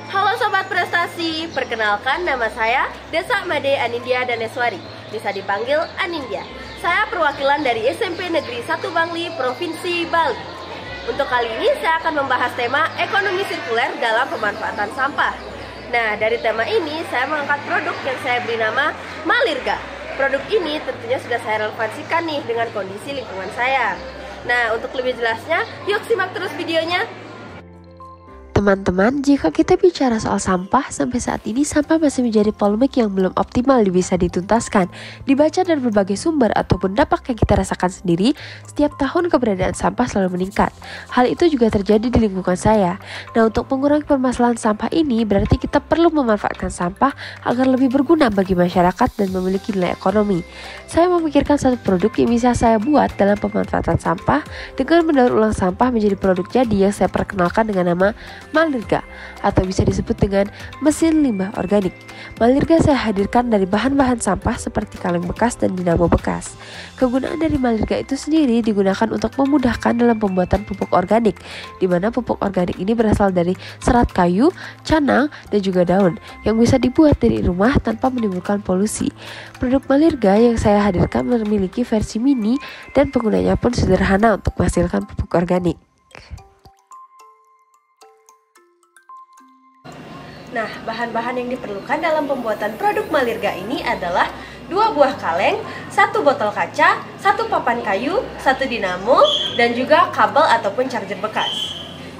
Halo Sobat Prestasi, perkenalkan nama saya Desa Made Anindya Daneswari, bisa dipanggil Anindya. Saya perwakilan dari SMP Negeri 1 Bangli, Provinsi Bali. Untuk kali ini saya akan membahas tema ekonomi sirkuler dalam pemanfaatan sampah. Nah, dari tema ini saya mengangkat produk yang saya beri nama Malirga. Produk ini tentunya sudah saya relevansikan nih dengan kondisi lingkungan saya. Nah, untuk lebih jelasnya, yuk simak terus videonya. Teman-teman, jika kita bicara soal sampah, sampai saat ini sampah masih menjadi polemik yang belum optimal bisa dituntaskan. Dibaca dari berbagai sumber ataupun dampak yang kita rasakan sendiri, setiap tahun keberadaan sampah selalu meningkat. Hal itu juga terjadi di lingkungan saya. Nah, untuk mengurangi permasalahan sampah ini, berarti kita perlu memanfaatkan sampah agar lebih berguna bagi masyarakat dan memiliki nilai ekonomi. Saya memikirkan satu produk yang bisa saya buat dalam pemanfaatan sampah dengan mendaur ulang sampah menjadi produk jadi yang saya perkenalkan dengan nama Malirga, atau bisa disebut dengan mesin limbah organik. Malirga saya hadirkan dari bahan-bahan sampah seperti kaleng bekas dan dinamo bekas. Kegunaan dari Malirga itu sendiri digunakan untuk memudahkan dalam pembuatan pupuk organik, di mana pupuk organik ini berasal dari serat kayu, canang, dan juga daun, yang bisa dibuat dari rumah tanpa menimbulkan polusi. Produk Malirga yang saya hadirkan memiliki versi mini dan penggunanya pun sederhana untuk menghasilkan pupuk organik. Nah, bahan-bahan yang diperlukan dalam pembuatan produk Malirga ini adalah 2 buah kaleng, 1 botol kaca, 1 papan kayu, 1 dinamo, dan juga kabel ataupun charger bekas.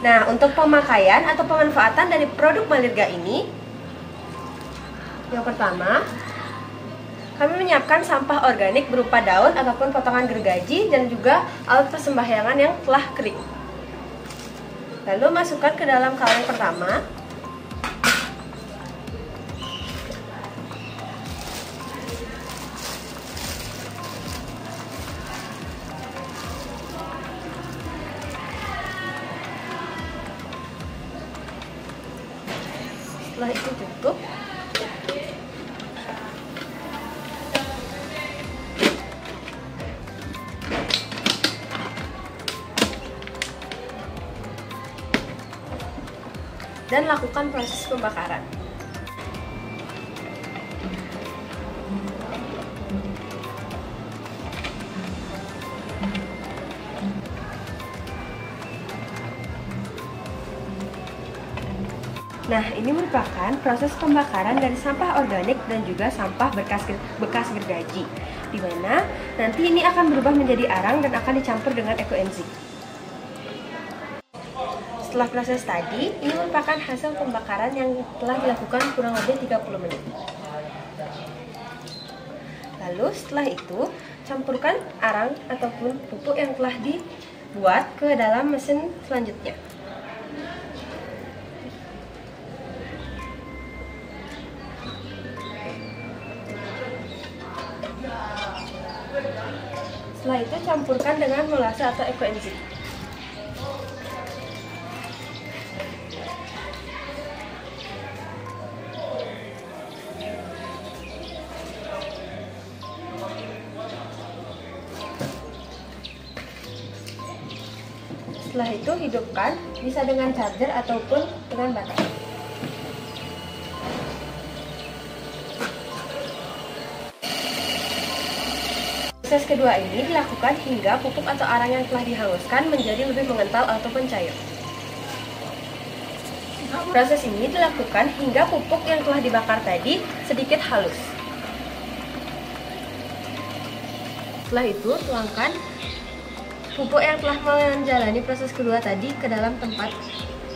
Nah, untuk pemakaian atau pemanfaatan dari produk Malirga ini, yang pertama, kami menyiapkan sampah organik berupa daun ataupun potongan gergaji dan juga alat persembahyangan yang telah kering. Lalu masukkan ke dalam kaleng pertama. Setelah itu tutup. Dan lakukan proses pembakaran. Nah, ini merupakan proses pembakaran dari sampah organik dan juga sampah bekas gergaji, di mana nanti ini akan berubah menjadi arang dan akan dicampur dengan ekoenzim. Setelah proses tadi, ini merupakan hasil pembakaran yang telah dilakukan kurang lebih 30 menit. Lalu setelah itu, campurkan arang ataupun pupuk yang telah dibuat ke dalam mesin selanjutnya. Setelah itu campurkan dengan molase atau ekoenzim. Setelah itu hidupkan, bisa dengan charger ataupun dengan baterai. Proses kedua ini dilakukan hingga pupuk atau arang yang telah dihanguskan menjadi lebih mengental ataupun cair. Proses ini dilakukan hingga pupuk yang telah dibakar tadi sedikit halus. Setelah itu, tuangkan pupuk yang telah menjalani proses kedua tadi ke dalam tempat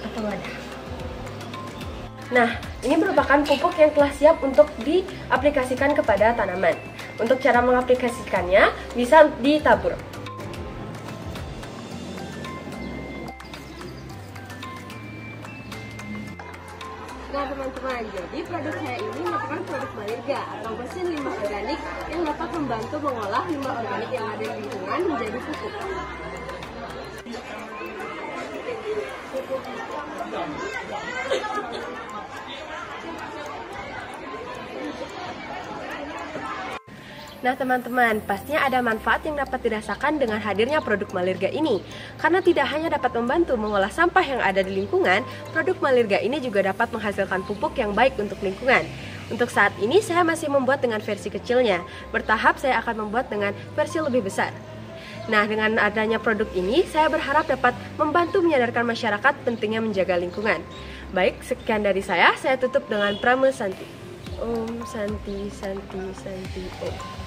atau wadah. Nah, ini merupakan pupuk yang telah siap untuk diaplikasikan kepada tanaman. Untuk cara mengaplikasikannya, bisa ditabur. Nah teman-teman, jadi produk saya ini merupakan produk Malirga atau mesin limbah organik yang dapat membantu mengolah limbah organik yang ada di lingkungan menjadi pupuk. Nah teman-teman, pastinya ada manfaat yang dapat dirasakan dengan hadirnya produk Malirga ini. Karena tidak hanya dapat membantu mengolah sampah yang ada di lingkungan, produk Malirga ini juga dapat menghasilkan pupuk yang baik untuk lingkungan. Untuk saat ini saya masih membuat dengan versi kecilnya. Bertahap saya akan membuat dengan versi lebih besar. Nah, dengan adanya produk ini, saya berharap dapat membantu menyadarkan masyarakat pentingnya menjaga lingkungan. Baik, sekian dari saya tutup dengan Prame Santi. Om Santi Santi Santi Om.